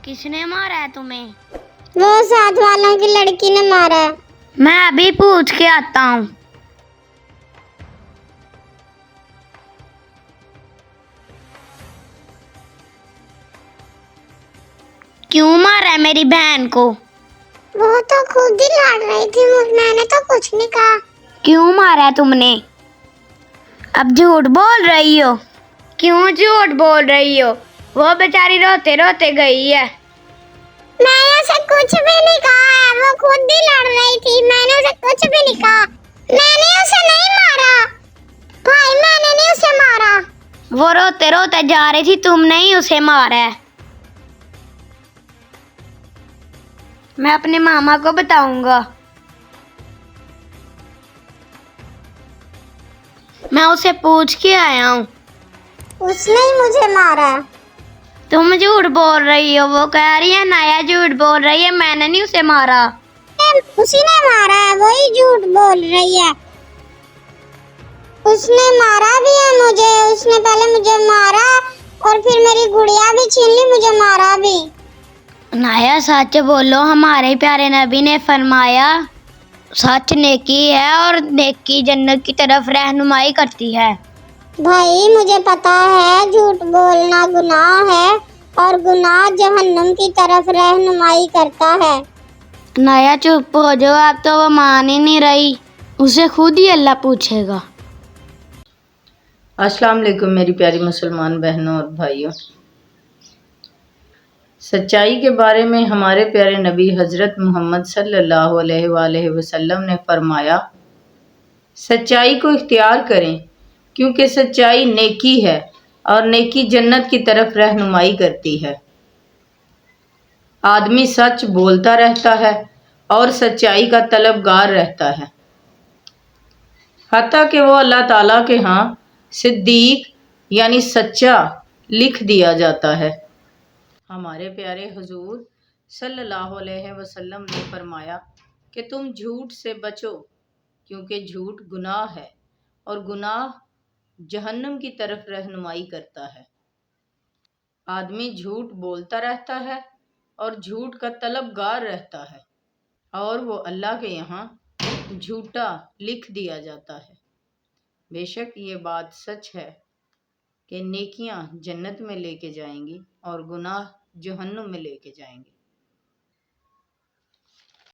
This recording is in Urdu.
کس نے مارا ہے تمہیں؟ وہ ساتھ والوں کی لڑکی نے مارا ہے۔ میں ابھی پوچھ کے آتا ہوں۔ کیوں مارا ہے میری بہن کو؟ وہ تو خود ہی لڑ رہی تھی، میں نے تو کچھ نہیں کہا۔ کیوں مارا ہے تم نے؟ اب جھوٹ بول رہی ہو۔ کیوں جھوٹ بول رہی ہو؟ وہ بیچاری روتے روتے گئی ہے۔ میں نے اسے کچھ بھی نہیں کہا ہے، وہ خود ہی لڑ رہی تھی، میں نے اسے کچھ بھی نہیں کہا۔ میں نے اسے نہیں مارا بھائی، میں نے نہیں اسے مارا۔ وہ روتے روتے جا رہی تھی، تم نے ہی اسے مارا ہے۔ میں اپنے ماما کو بتاؤں گا۔ میں اسے پوچھ کے آیا ہوں۔ اس نے ہی مجھے مارا۔ تم جھوٹ بول رہی ہو، وہ کہہ رہی ہے نایا جھوٹ بول رہی ہے، میں نے نہیں اسے مارا۔ اسی نے مارا ہے، وہی جھوٹ بول رہی ہے۔ اس نے مارا بھی ہے مجھے، اس نے پہلے مجھے مارا اور پھر میری گڑیا بھی چھین لی، مجھے مارا بھی۔ نایا سچ بولو، ہمارے پیارے نبی نے فرمایا سچ نیکی ہے اور نیکی جنت کی طرف رہنمائی کرتی ہے۔ بھائی مجھے پتا ہے جھوٹ بولنا گناہ ہے اور گناہ جہنم کی طرف رہنمائی کرتا ہے۔ نایا چپ ہو جاؤ، اب تو وہ مان ہی نہیں رہی، اسے خود ہی اللہ پوچھے گا۔ السلام علیکم میری پیاری مسلمان بہنوں اور بھائیوں۔ سچائی کے بارے میں ہمارے پیارے نبی حضرت محمد صلی اللہ علیہ وآلہ وسلم نے فرمایا، سچائی کو اختیار کریں کیونکہ سچائی نیکی ہے اور نیکی جنت کی طرف رہنمائی کرتی ہے۔ آدمی سچ بولتا رہتا ہے اور سچائی کا طلبگار رہتا ہے، حتیٰ کہ وہ اللہ تعالیٰ کے ہاں صدیق یعنی سچا لکھ دیا جاتا ہے۔ ہمارے پیارے حضور صلی اللہ علیہ وسلم نے فرمایا کہ تم جھوٹ سے بچو کیونکہ جھوٹ گناہ ہے اور گناہ جہنم کی طرف رہنمائی کرتا ہے۔ آدمی جھوٹ بولتا رہتا ہے اور جھوٹ کا طلبگار رہتا ہے اور وہ اللہ کے یہاں جھوٹا لکھ دیا جاتا ہے۔ بے شک یہ بات سچ ہے کہ نیکیاں جنت میں لے کے جائیں گی اور گناہ جہنم میں لے کے جائیں گے۔